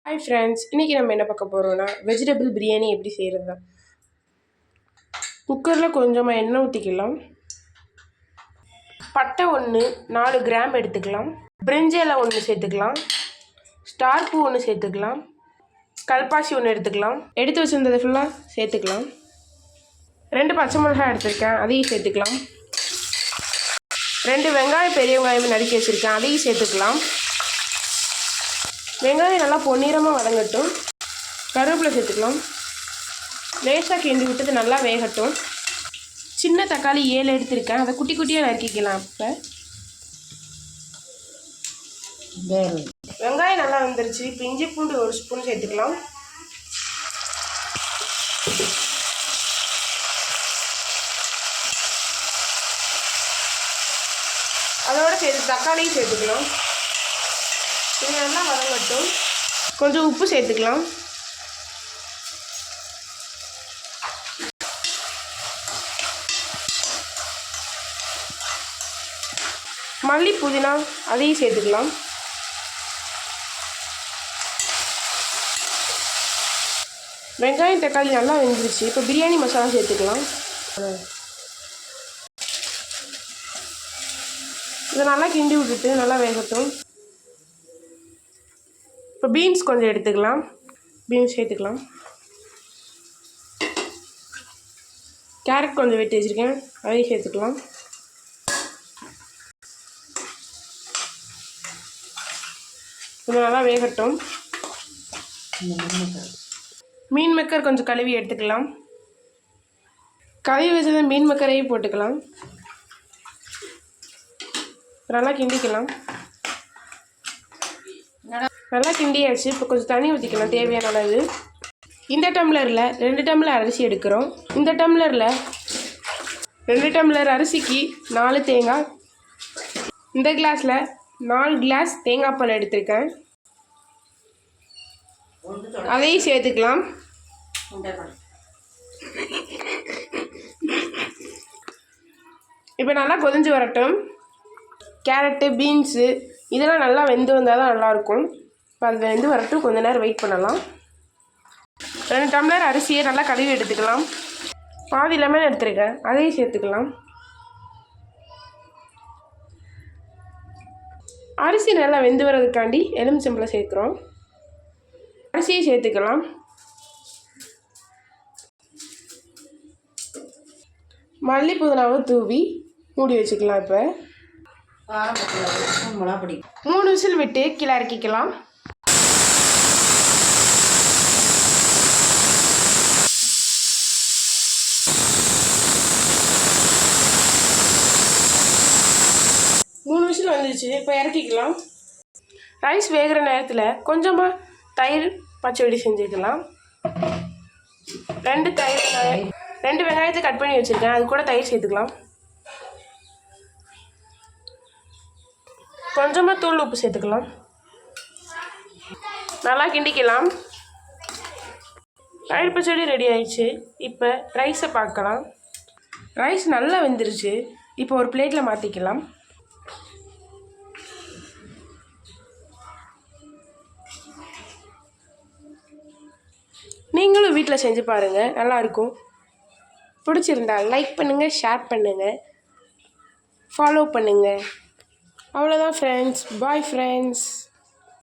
Hi friends, இன்றைக்கி நம்ம என்ன பார்க்க போகிறோன்னா வெஜிடபிள் பிரியாணி எப்படி செய்கிறது தான். குக்கரில் கொஞ்சமாக எண்ணெய் ஊற்றிக்கலாம். பட்டை 1 4 கிராம் எடுத்துக்கலாம். பிரிஞ்சி இலை 1 சேர்த்துக்கலாம். ஸ்டார் பூ 1 சேர்த்துக்கலாம். கல்பாசி 1 எடுத்துக்கலாம். எடுத்து வச்சுருந்ததை ஃபுல்லாக சேர்த்துக்கலாம். 2 பச்சை மிளகாய் எடுத்துருக்கேன், அதையும் சேர்த்துக்கலாம். 2 வெங்காயம் பெரிய வெங்காயம் நறுக்கி வச்சுருக்கேன், அதையும் சேர்த்துக்கலாம். வெங்காயம் நல்லா பொன்னிறமாக வதங்கட்டும். கருவேப்பிலை சேர்த்துக்கலாம். லேசாக கிண்டி விட்டது நல்லா வேகட்டும். சின்ன தக்காளி 7 எடுத்திருக்கேன், அதை குட்டி குட்டியாக நறுக்கிக்கலாம். இப்போ வெங்காயம் நல்லா வந்துருச்சு. இப்போ இஞ்சி பூண்டு 1 ஸ்பூன் சேர்த்துக்கலாம். அதோட சேர்த்து தக்காளியும் சேர்த்துக்கலாம். இது நல்லா வதங்கட்டும். கொஞ்சம் உப்பு சேர்த்துக்கலாம். மல்லி புதினா அதையும் சேர்த்துக்கலாம். வெங்காயம் தக்காளி நல்லா வெந்துருச்சு. இப்போ பிரியாணி மசாலா சேர்த்துக்கலாம். இதை நல்லா கிண்டி விட்டுட்டு நல்லா வேகட்டும். இப்போ பீன்ஸ் கொஞ்சம் எடுத்துக்கலாம். பீன்ஸ் சேர்த்துக்கலாம். கேரட் கொஞ்சம் வெட்டி வச்சுருக்கேன், அதையும் சேர்த்துக்கலாம். கொஞ்சம் நல்லா வேகட்டும். மீன் மக்கர் கொஞ்சம் கழுவி எடுத்துக்கலாம். கழுவி வச்சத மீன் மக்கரையும் போட்டுக்கலாம். நல்லா கிண்டிக்கலாம். நல்லா கிண்டியாச்சு. இப்போ கொஞ்சம் தண்ணி ஊற்றிக்கலாம் தேவையான அளவு. இந்த டம்ளரில் 2 டம்ளர் அரிசி எடுக்கிறோம். இந்த டம்ளரில் 2 டம்ளர் அரிசிக்கு 4 தேங்காய். இந்த கிளாஸில் 4 கிளாஸ் தேங்காய் பால் எடுத்திருக்கேன், அதையும் சேர்த்துக்கலாம். இப்போ நல்லா கொதிஞ்சு வரட்டும். கேரட்டு பீன்ஸு இதெல்லாம் நல்லா வெந்து வந்தால் தான் நல்லாயிருக்கும். இப்போ அது வெந்து வரட்டும், கொஞ்சம் நேரம் வெயிட் பண்ணலாம். 2 டம்ளர் அரிசியை நல்லா கழுவி எடுத்துக்கலாம். பாதி லெமன் எடுத்துருக்கேன், அதையும் சேர்த்துக்கலாம். அரிசி நல்லா வெந்து வர்றதுக்காண்டி எலுமிச்சம்பழம் சேர்க்குறோம். அரிசியை சேர்த்துக்கலாம். மல்லி புதினாவை தூவி மூடி வச்சுக்கலாம். இப்போ 3 விசில் விட்டு கீழே இறக்கிக்கலாம். வந்துச்சு. இப்போ இறக்கிக்கலாம். ரைஸ் வேகிற நேரத்தில் கொஞ்சமாக தயிர் பச்சடி செஞ்சுக்கலாம். 2 வெங்காயத்தை கட் பண்ணி வச்சுருக்கேன், அது கூட தயிர் சேர்த்துக்கலாம். கொஞ்சமாக தூள் உப்பு சேர்த்துக்கலாம். நல்லா கிண்டிக்கலாம். தயிர் பச்சடி ரெடி ஆயிடுச்சு. இப்போ ரைஸை பார்க்கலாம். ரைஸ் நல்லா வெந்துருச்சு. இப்போ ஒரு பிளேட்டில் மாற்றிக்கலாம். நீங்களும் வீட்டில் செஞ்சு பாருங்கள், நல்லாயிருக்கும். பிடிச்சிருந்தா லைக் பண்ணுங்கள், ஷேர் பண்ணுங்கள், ஃபாலோ பண்ணுங்கள். அவ்வளோதான் ஃப்ரெண்ட்ஸ். Bye friends.